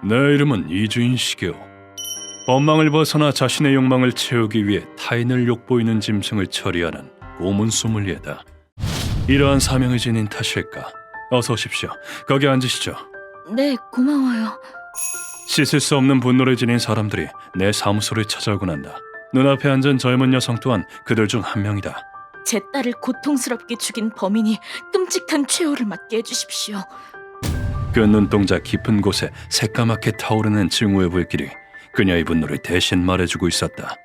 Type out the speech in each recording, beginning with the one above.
내 이름은 이주인식이오. 법망을 벗어나 자신의 욕망을 채우기 위해 타인을 욕보이는 짐승을 처리하는 고문 소믈리에다. 이러한 사명을 지닌 탓일까? 어서 오십시오. 거기 앉으시죠. 네, 고마워요. 씻을 수 없는 분노를 지닌 사람들이 내 사무소를 찾아오곤 한다. 눈앞에 앉은 젊은 여성 또한 그들 중 한 명이다. 제 딸을 고통스럽게 죽인 범인이 끔찍한 최후를 맞게 해주십시오. 그 눈동자 깊은 곳에 새까맣게 타오르는 증오의 불길이 그녀의 분노를 대신 말해주고 있었다.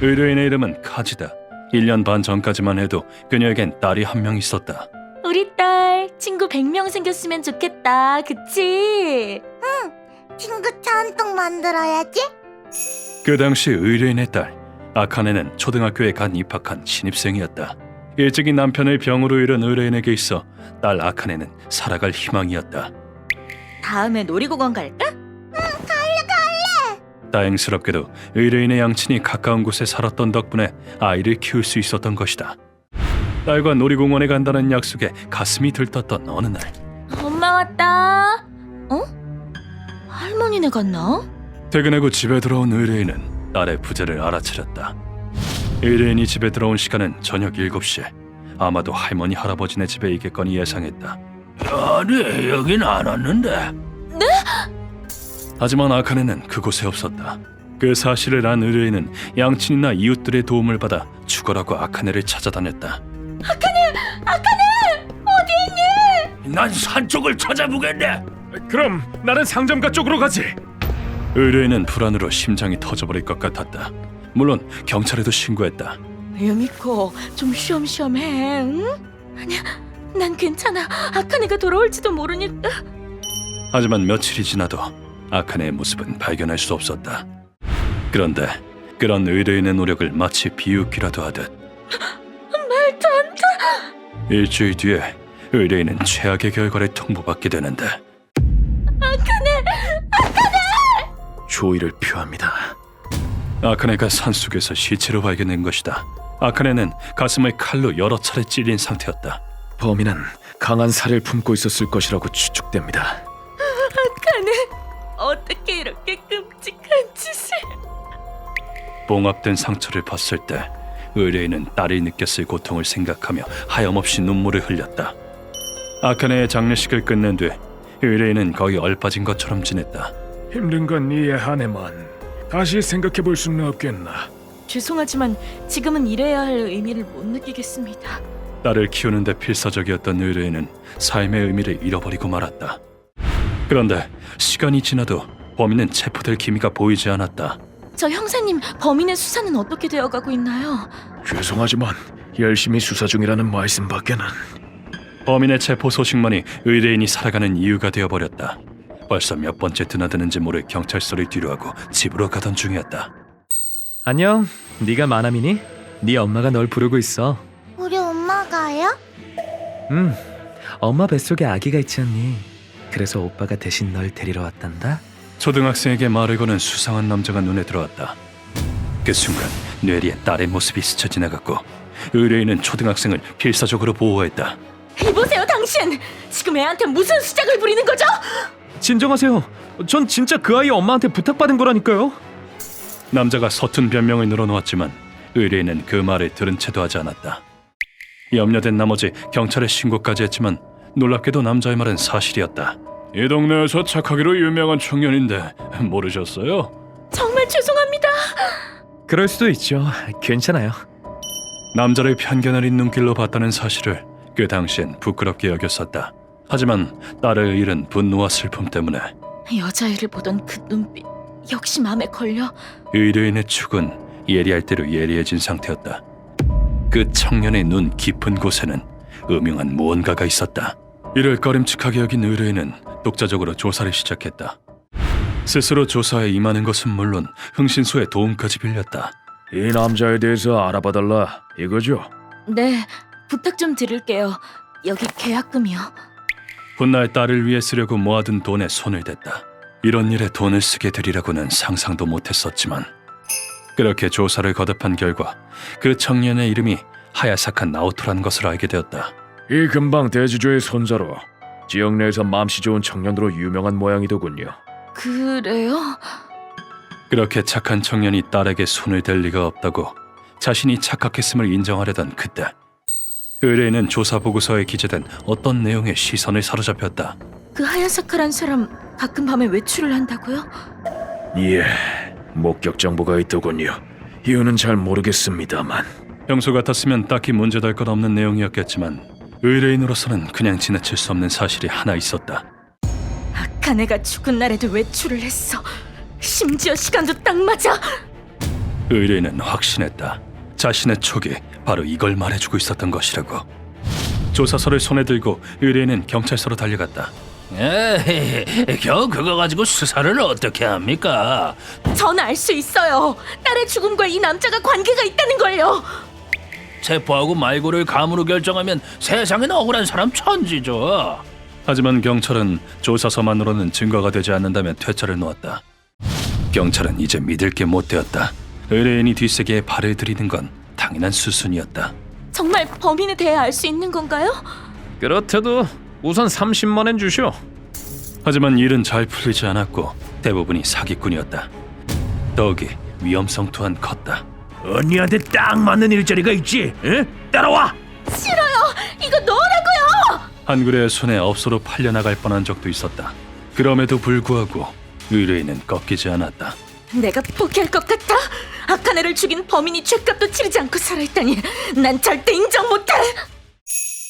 의뢰인의 이름은 카지다. 1년 반 전까지만 해도 그녀에겐 딸이 한 명 있었다. 우리 딸 친구 100명 생겼으면 좋겠다, 그치? 친구 잔뜩 만들어야지. 그 당시 의뢰인의 딸 아카네는 초등학교에 간 입학한 신입생이었다. 일찍이 남편을 병으로 잃은 의뢰인에게 있어 딸 아카네는 살아갈 희망이었다. 다음에 놀이공원 갈까? 다행스럽게도 의뢰인의 양친이 가까운 곳에 살았던 덕분에 아이를 키울 수 있었던 것이다. 딸과 놀이공원에 간다는 약속에 가슴이 들떴던 어느 날, 엄마 왔다. 어? 할머니네 갔나? 퇴근하고 집에 들어온 의뢰인은 딸의 부재를 알아차렸다. 의뢰인이 집에 들어온 시간은 저녁 7시. 아마도 할머니 할아버지네 집에 있겠거니 예상했다. 아니, 여긴 안 왔는데. 네? 하지만 아카네는 그곳에 없었다. 그 사실을 안 의뢰인은 양친이나 이웃들의 도움을 받아 죽어라고 아카네를 찾아다녔다. 아카네! 어디 있니? 난 산 쪽을 찾아보겠네. 그럼 나는 상점가 쪽으로 가지. 의뢰인은 불안으로 심장이 터져버릴 것 같았다. 물론 경찰에도 신고했다. 유미코, 좀 쉬엄쉬엄해, 응? 아니야, 난 괜찮아. 아카네가 돌아올지도 모르니까. 하지만 며칠이 지나도 아카네의 모습은 발견할 수 없었다. 그런데 그런 의뢰인의 노력을 마치 비웃기라도 하듯 말도 안 돼. 일주일 뒤에 의뢰인은 최악의 결과를 통보받게 되는데 조의를 표합니다. 아카네가 산속에서 시체로 발견된 것이다. 아카네는 가슴을 칼로 여러 차례 찔린 상태였다. 범인은 강한 살을 품고 있었을 것이라고 추측됩니다. 아카네, 어떻게 이렇게 끔찍한 짓을? 봉합된 상처를 봤을 때 의뢰인은 딸이 느꼈을 고통을 생각하며 하염없이 눈물을 흘렸다. 아카네의 장례식을 끝낸 뒤 의뢰인은 거의 얼빠진 것처럼 지냈다. 힘든 건 이해하네만 다시 생각해 볼 수는 없겠나. 죄송하지만 지금은 이래야 할 의미를 못 느끼겠습니다. 딸을 키우는 데 필사적이었던 의뢰인은 삶의 의미를 잃어버리고 말았다. 그런데 시간이 지나도 범인은 체포될 기미가 보이지 않았다. 저 형사님, 범인의 수사는 어떻게 되어가고 있나요? 죄송하지만 열심히 수사 중이라는 말씀밖에는. 범인의 체포 소식만이 의뢰인이 살아가는 이유가 되어버렸다. 벌써 몇 번째 드나드는지 모를 경찰서를 뒤로하고 집으로 가던 중이었다. 안녕, 네가 마나미니? 네 엄마가 널 부르고 있어. 우리 엄마가요? 엄마 뱃속에 아기가 있지 않니? 그래서 오빠가 대신 널 데리러 왔단다. 초등학생에게 말을 거는 수상한 남자가 눈에 들어왔다. 그 순간 뇌리에 딸의 모습이 스쳐 지나갔고 의뢰인은 초등학생을 필사적으로 보호했다. 이보세요, 당신! 지금 애한테 무슨 수작을 부리는 거죠? 진정하세요. 전 진짜 그 아이 엄마한테 부탁받은 거라니까요. 남자가 서툰 변명을 늘어놓았지만 의뢰인은 그 말을 들은 채도 하지 않았다. 염려된 나머지 경찰에 신고까지 했지만 놀랍게도 남자의 말은 사실이었다. 이 동네에서 착하기로 유명한 청년인데 모르셨어요? 정말 죄송합니다. 그럴 수도 있죠. 괜찮아요. 남자를 편견을 눈길로 봤다는 사실을 그 당시엔 부끄럽게 여겼었다. 하지만 딸을 잃은 분노와 슬픔 때문에 여자애를 보던 그 눈빛 역시 마음에 걸려. 의뢰인의 축은 예리할 대로 예리해진 상태였다. 그 청년의 눈 깊은 곳에는 음흉한 무언가가 있었다. 이를 꺼림칙하게 여긴 의뢰인은 독자적으로 조사를 시작했다. 스스로 조사에 임하는 것은 물론 흥신소의 도움까지 빌렸다. 이 남자에 대해서 알아봐달라 이거죠? 네, 부탁 좀 드릴게요. 여기 계약금이요. 훗날 딸을 위해 쓰려고 모아둔 돈에 손을 댔다. 이런 일에 돈을 쓰게 되리라고는 상상도 못했었지만 그렇게 조사를 거듭한 결과 그 청년의 이름이 하야사카 나오토라는 것을 알게 되었다. 이 근방 대지조의 손자로 지역 내에서 맘씨 좋은 청년으로 유명한 모양이더군요. 그래요? 그렇게 착한 청년이 딸에게 손을 댈 리가 없다고 자신이 착각했음을 인정하려던 그때 의뢰인은 조사 보고서에 기재된 어떤 내용의 시선을 사로잡혔다. 그 하야사카란 사람 가끔 밤에 외출을 한다고요? 예, 목격 정보가 있더군요. 이유는 잘 모르겠습니다만. 평소 같았으면 딱히 문제될 건 없는 내용이었겠지만 의뢰인으로서는 그냥 지나칠 수 없는 사실이 하나 있었다. 아카네가 죽은 날에도 외출을 했어. 심지어 시간도 딱 맞아. 의뢰인은 확신했다. 자신의 촉이 바로 이걸 말해주고 있었던 것이라고. 조사서를 손에 들고 의뢰인은 경찰서로 달려갔다. 에이, 겨우 그거 가지고 수사를 어떻게 합니까? 전 알 수 있어요. 딸의 죽음과 이 남자가 관계가 있다는 걸요. 체포하고 말고를 감으로 결정하면 세상엔 억울한 사람 천지죠. 하지만 경찰은 조사서만으로는 증거가 되지 않는다며 퇴짜를 놓았다. 경찰은 이제 믿을 게 못 되었다. 의뢰인이 뒷세계에 발을 들이는 건 당연한 수순이었다. 정말 범인에 대해 알 수 있는 건가요? 그렇다도 우선 30만엔 주시오. 하지만 일은 잘 풀리지 않았고 대부분이 사기꾼이었다. 더욱이 위험성 또한 컸다. 언니한테 딱 맞는 일자리가 있지? 에? 따라와! 이거 넣으라고요! 한글의 손에 업소로 팔려나갈 뻔한 적도 있었다. 그럼에도 불구하고 의뢰인은 꺾이지 않았다. 내가 포기할 것 같아? 아카네를 죽인 범인이 죗값도 치르지 않고 살아있다니 난 절대 인정 못해!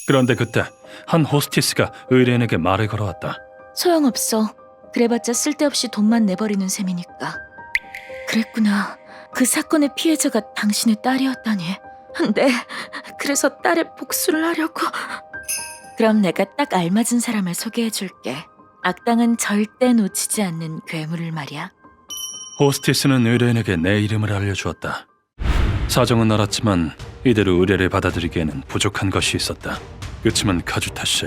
그런데 그때 한 호스티스가 의뢰인에게 말을 걸어왔다. 소용없어. 그래봤자 쓸데없이 돈만 내버리는 셈이니까. 그랬구나. 그 사건의 피해자가 당신의 딸이었다니. 네, 그래서 딸의 복수를 하려고. 그럼 내가 딱 알맞은 사람을 소개해줄게. 악당은 절대 놓치지 않는 괴물을 말이야. 호스티스는 의뢰인에게 내 이름을 알려주었다. 사정은 알았지만 이대로 의뢰를 받아들이기에는 부족한 것이 있었다. 그렇지만 카주타 씨,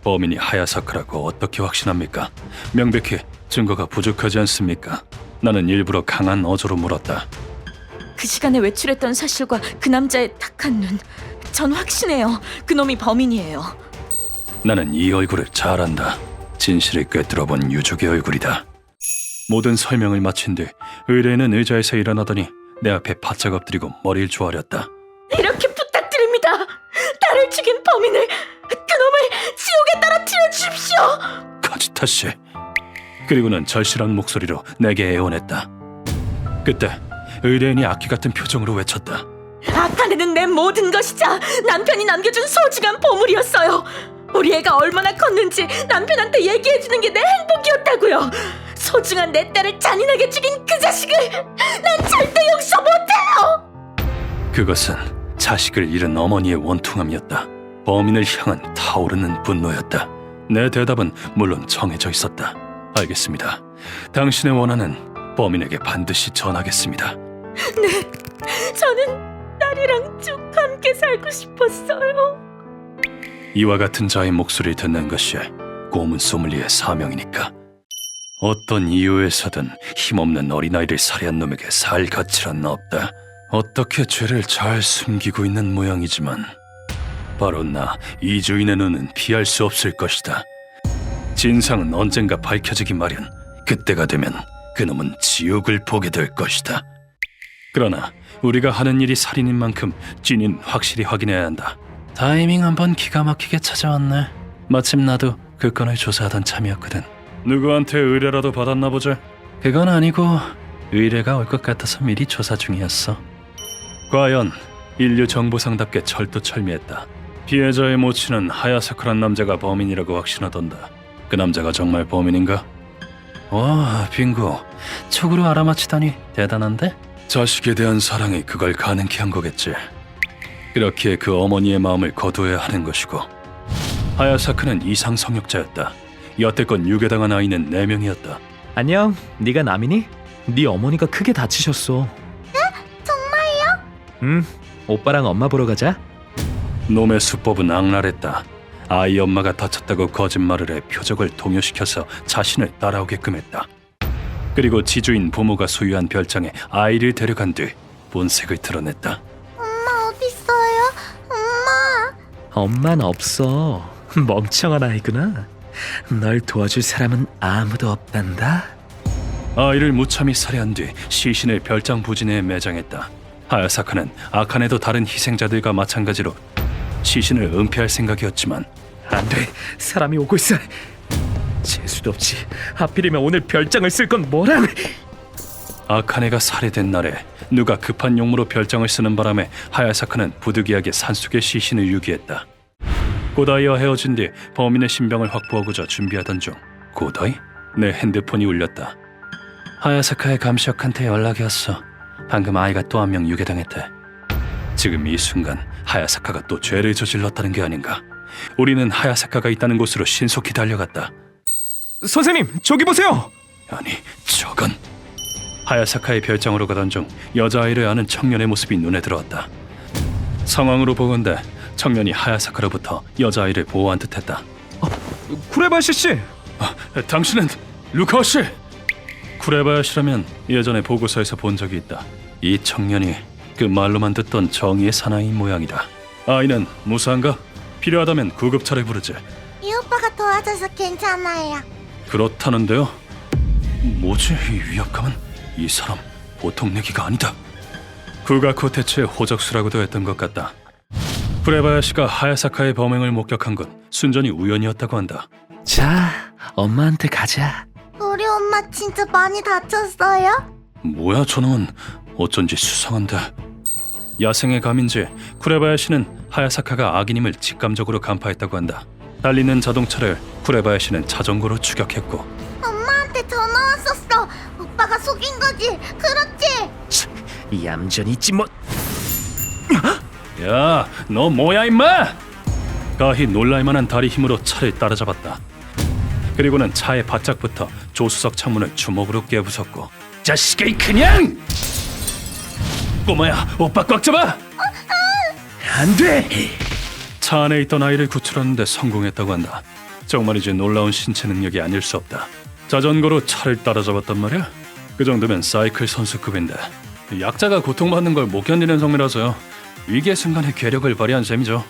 범인이 하야사카라고 어떻게 확신합니까? 명백히 증거가 부족하지 않습니까? 나는 일부러 강한 어조로 물었다. 그 시간에 외출했던 사실과 그 남자의 탁한 눈. 전 확신해요. 그놈이 범인이에요. 나는 이 얼굴을 잘 안다. 진실을 꿰뚫어본 유족의 얼굴이다. 모든 설명을 마친 뒤 의뢰인은 의자에서 일어나더니 내 앞에 바짝 엎드리고 머리를 조아렸다. 이렇게 부탁드립니다. 딸을 죽인 범인을, 그놈을 지옥에 떨어뜨려 주십시오. 카주타 씨. 그리고는 절실한 목소리로 내게 애원했다. 그때 의뢰인이 악기 같은 표정으로 외쳤다. 아카네는 내 모든 것이자 남편이 남겨준 소중한 보물이었어요. 우리 애가 얼마나 컸는지 남편한테 얘기해주는 게 내 행복이었다고요. 소중한 내 딸을 잔인하게 죽인 그 자식을 난 절대 용서 못해요. 그것은 자식을 잃은 어머니의 원통함이었다. 범인을 향한 타오르는 분노였다. 내 대답은 물론 정해져 있었다. 알겠습니다. 당신의 원한은 범인에게 반드시 전하겠습니다. 네, 저는 딸이랑 쭉 함께 살고 싶었어요. 이와 같은 자의 목소리를 듣는 것이 고문 소믈리의 사명이니까. 어떤 이유에서든 힘없는 어린아이를 살해한 놈에게 살 가치란 없다. 어떻게 죄를 잘 숨기고 있는 모양이지만 바로 나 이주인의 눈은 피할 수 없을 것이다. 진상은 언젠가 밝혀지기 마련. 그때가 되면 그놈은 지옥을 보게 될 것이다. 그러나 우리가 하는 일이 살인인 만큼 진인 확실히 확인해야 한다. 타이밍 한번 기가 막히게 찾아왔네. 마침 나도 그 건을 조사하던 참이었거든. 누구한테 의뢰라도 받았나 보자. 그건 아니고 의뢰가 올 것 같아서 미리 조사 중이었어. 과연 인류 정보상답게 철두철미했다. 피해자의 모친은 하야사쿠란 남자가 범인이라고 확신하던다. 그 남자가 정말 범인인가? 와, 빙고. 촉으로 알아맞히다니 대단한데? 자식에 대한 사랑이 그걸 가능케 한 거겠지. 그렇기에 그 어머니의 마음을 거두어야 하는 것이고, 하야사쿠는 이상성욕자였다. 여태껏 유괴당한 아이는 4명이었다. 안녕, 네가 남이니? 네 어머니가 크게 다치셨어. 정말요? 오빠랑 엄마 보러 가자. 놈의 수법은 악랄했다. 아이 엄마가 다쳤다고 거짓말을 해 표적을 동요시켜서 자신을 따라오게끔 했다. 그리고 지주인 부모가 소유한 별장에 아이를 데려간 뒤 본색을 드러냈다. 엄마 어딨어요? 엄마. 엄만 없어. 멍청한 아이구나. 널 도와줄 사람은 아무도 없단다. 아이를 무참히 살해한 뒤 시신을 별장 부진에 매장했다. 하야사카는 아카네도 다른 희생자들과 마찬가지로 시신을 은폐할 생각이었지만 안 돼. 사람이 오고 있어. 재수도 없지. 하필이면 오늘 별장을 쓸 건 뭐랑? 아카네가 살해된 날에 누가 급한 용무로 별장을 쓰는 바람에 하야사카는 부득이하게 산속에 시신을 유기했다. 고다이와 헤어진 뒤 범인의 신병을 확보하고자 준비하던 중 고다이? 내 핸드폰이 울렸다. 하야사카의 감시역한테 연락이 왔어. 방금 아이가 또 한 명 유괴당했대. 지금 이 순간 하야사카가 또 죄를 저질렀다는 게 아닌가. 우리는 하야사카가 있다는 곳으로 신속히 달려갔다. 선생님, 저기 보세요. 아니, 저건... 하야사카의 별장으로 가던 중 여자아이를 아는 청년의 모습이 눈에 들어왔다. 상황으로 보건대 청년이 하야사카로부터 여자아이를 보호한 듯했다. 쿠레바야시 씨. 당신은 루카와 씨! 쿠레바야시라면 예전에 보고서에서 본 적이 있다. 이 청년이 그 말로만 듣던 정의의 사나이인 모양이다. 아이는 무사한가? 필요하다면 구급차를 부르지. 이 오빠가 도와줘서 괜찮아요. 그렇다는데요? 뭐지 이 위압감은? 이 사람 보통 내기가 아니다. 구가코 대체의 호적수라고도 했던 것 같다. 쿠레바야시가 하야사카의 범행을 목격한 건 순전히 우연이었다고 한다. 자, 엄마한테 가자. 우리 엄마 진짜 많이 다쳤어요? 뭐야 저놈은 어쩐지 수상한데. 야생의 감인지 쿠레바야시는 하야사카가 악인임을 직감적으로 간파했다고 한다. 달리는 자동차를 쿠레바야시는 자전거로 추격했고 엄마한테 전화 왔었어. 오빠가 속인 거지. 그렇지? 얌전히 있지 뭐. 야, 너 뭐야 임마! 가히 놀랄만한 다리 힘으로 차를 따라잡았다. 그리고는 차의 바짝부터 조수석 창문을 주먹으로 깨부쉈고 자식이 그냥! 꼬마야, 오빠 꽉 잡아! 안 돼! 차 안에 있던 아이를 구출하는데 성공했다고 한다. 정말이지 놀라운 신체 능력이 아닐 수 없다. 자전거로 차를 따라잡았단 말이야? 그 정도면 사이클 선수급인데 약자가 고통받는 걸 못 견디는 성미라서요. 위기의 순간에 괴력을 발휘한 셈이죠.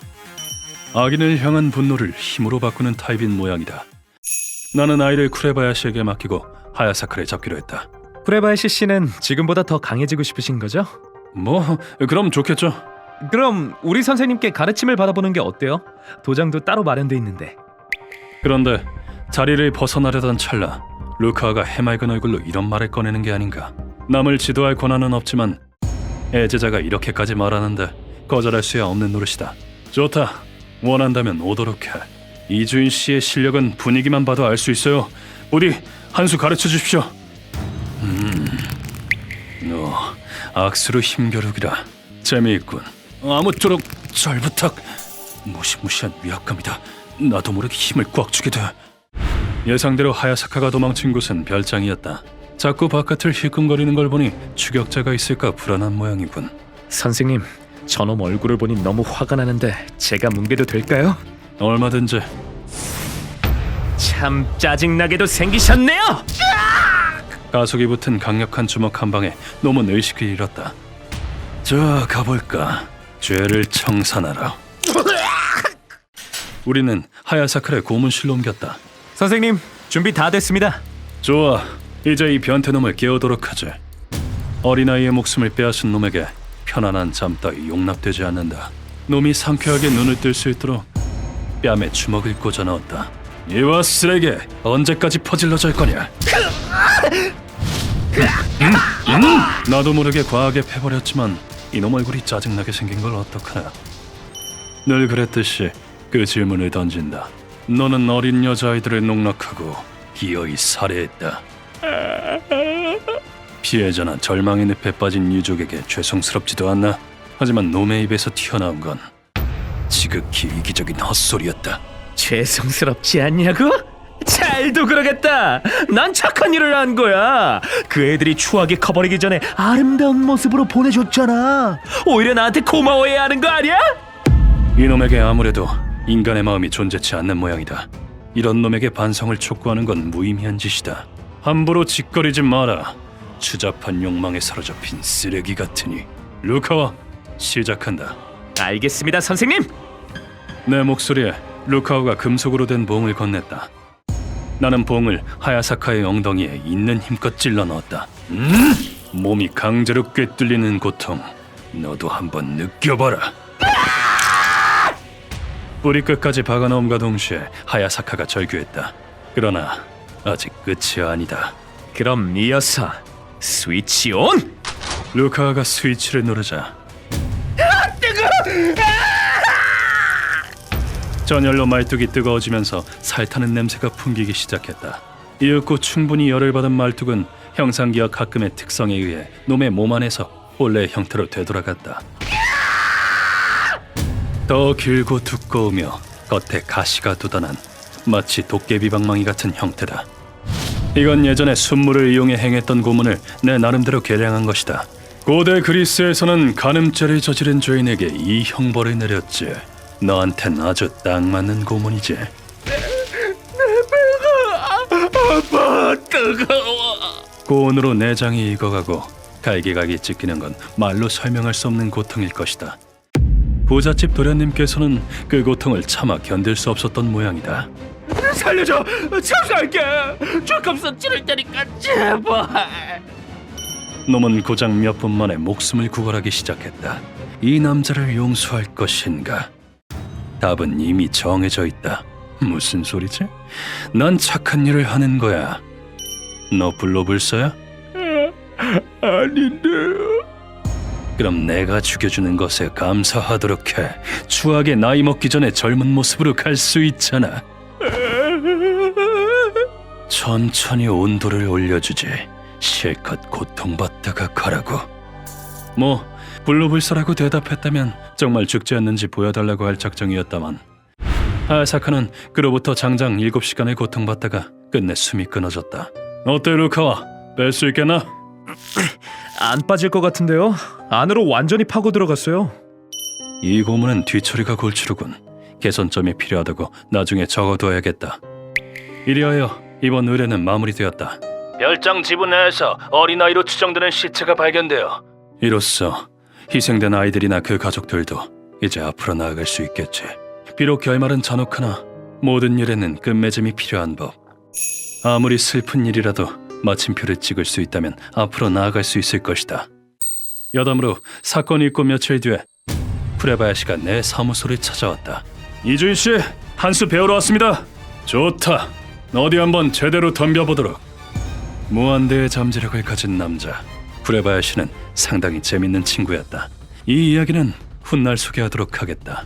악인을 향한 분노를 힘으로 바꾸는 타입인 모양이다. 나는 아이를 쿠레바야시에게 맡기고 하야사카를 잡기로 했다. 쿠레바야시 씨는 지금보다 더 강해지고 싶으신 거죠? 뭐 그럼 좋겠죠. 그럼 우리 선생님께 가르침을 받아보는 게 어때요? 도장도 따로 마련돼 있는데. 그런데 자리를 벗어나려던 찰나 루카가 해맑은 얼굴로 이런 말을 꺼내는 게 아닌가. 남을 지도할 권한은 없지만 애제자가 이렇게까지 말하는데 거절할 수야 없는 노릇이다. 좋다. 원한다면 오도록 해. 이주인 씨의 실력은 분위기만 봐도 알 수 있어요. 부디 한 수 가르쳐 주십시오. 너 악수로 힘겨루기라. 재미있군. 아무쪼록 잘 부탁. 무시무시한 위압감이다. 나도 모르게 힘을 꽉 주게 돼. 예상대로 하야사카가 도망친 곳은 별장이었다. 자꾸 바깥을 힐끔거리는 걸 보니 추격자가 있을까 불안한 모양이군. 선생님, 저놈 얼굴을 보니 너무 화가 나는데 제가 뭉개도 될까요? 얼마든지. 참 짜증나게도 생기셨네요. 가속이 붙은 강력한 주먹 한 방에 놈은 의식을 잃었다. 자, 가볼까. 죄를 청산하라. 우리는 하야사카를 고문실로 옮겼다. 선생님, 준비 다 됐습니다. 좋아. 이제 이 변태놈을 깨우도록 하지. 어린아이의 목숨을 빼앗은 놈에게 편안한 잠 따위 용납되지 않는다. 놈이 상쾌하게 눈을 뜰 수 있도록 뺨에 주먹을 꽂아 넣었다. 이와 쓰레기, 언제까지 퍼질러 잘 거냐? 나도 모르게 과하게 패버렸지만 이놈 얼굴이 짜증나게 생긴 걸 어떡하나. 늘 그랬듯이 그 질문을 던진다. 너는 어린 여자아이들을 농락하고 기어이 살해했다. 피해자나 절망의 늪에 빠진 유족에게 죄송스럽지도 않나? 하지만 놈의 입에서 튀어나온 건 지극히 이기적인 헛소리였다. 죄송스럽지 않냐고? 잘도 그러겠다. 난 착한 일을 한 거야. 그 애들이 추하게 커버리기 전에 아름다운 모습으로 보내줬잖아. 오히려 나한테 고마워해야 하는 거 아니야? 이놈에게 아무래도 인간의 마음이 존재치 않는 모양이다. 이런 놈에게 반성을 촉구하는 건 무의미한 짓이다. 함부로 짓거리지 마라. 추잡한 욕망에 사로잡힌 쓰레기 같으니. 루카와 시작한다. 알겠습니다, 선생님. 내 목소리에 루카오가 금속으로 된 봉을 건넸다. 나는 봉을 하야사카의 엉덩이에 있는 힘껏 찔러 넣었다. 몸이 강제로 꿰뚫리는 고통, 너도 한번 느껴봐라. 뿌리 끝까지 박아넣음과 동시에 하야사카가 절규했다. 그러나 아직 끝이 아니다. 그럼 이어서 스위치 온! 루카가 스위치를 누르자 전열로 말뚝이 뜨거워지면서 살타는 냄새가 풍기기 시작했다. 이윽고 충분히 열을 받은 말뚝은 형상기와 가끔의 특성에 의해 놈의 몸 안에서 본래의 형태로 되돌아갔다. 더 길고 두꺼우며 겉에 가시가 돋아난 마치 도깨비 방망이 같은 형태다. 이건 예전에 순물을 이용해 행했던 고문을 내 나름대로 개량한 것이다. 고대 그리스에서는 간음죄를 저지른 죄인에게 이 형벌을 내렸지. 너한텐 아주 딱 맞는 고문이지. 아파, 뜨거워. 고온으로 내장이 익어가고 갈기갈기 찢기는 건 말로 설명할 수 없는 고통일 것이다. 부잣집 도련님께서는 그 고통을 차마 견딜 수 없었던 모양이다. 살려줘! 참수할게! 줄값서 찌를 테니까 제발! 놈은 고작 몇 분 만에 목숨을 구걸하기 시작했다. 이 남자를 용서할 것인가? 답은 이미 정해져 있다. 무슨 소리지? 난 착한 일을 하는 거야. 너 불로불서야? 아닌데요. 그럼 내가 죽여주는 것에 감사하도록 해. 추하게 나이 먹기 전에 젊은 모습으로 갈 수 있잖아. 천천히 온도를 올려주지. 실컷 고통받다가 가라고. 뭐 불로불서라고 대답했다면 정말 죽지 않는지 보여달라고 할 작정이었다만 하야사카는 그로부터 장장 7시간을 고통받다가 끝내 숨이 끊어졌다. 어때 루카와? 뺄 수 있겠나? 안 빠질 것 같은데요? 안으로 완전히 파고 들어갔어요. 이 고문은 뒤처리가 골치로군. 개선점이 필요하다고 나중에 적어둬야겠다. 이리하여 이번 의뢰는 마무리되었다. 별장 지부 내에서 어린아이로 추정되는 시체가 발견되어 이로써 희생된 아이들이나 그 가족들도 이제 앞으로 나아갈 수 있겠지. 비록 결말은 잔혹하나 모든 일에는 끝맺음이 필요한 법. 아무리 슬픈 일이라도 마침표를 찍을 수 있다면 앞으로 나아갈 수 있을 것이다. 여담으로 사건이 있고 며칠 뒤에 쿠레바야시가 내 사무소를 찾아왔다. 이주인 씨, 한 수 배우러 왔습니다. 좋다. 어디 한번 제대로 덤벼보도록. 무한대의 잠재력을 가진 남자 쿠레바야시는 상당히 재밌는 친구였다. 이 이야기는 훗날 소개하도록 하겠다.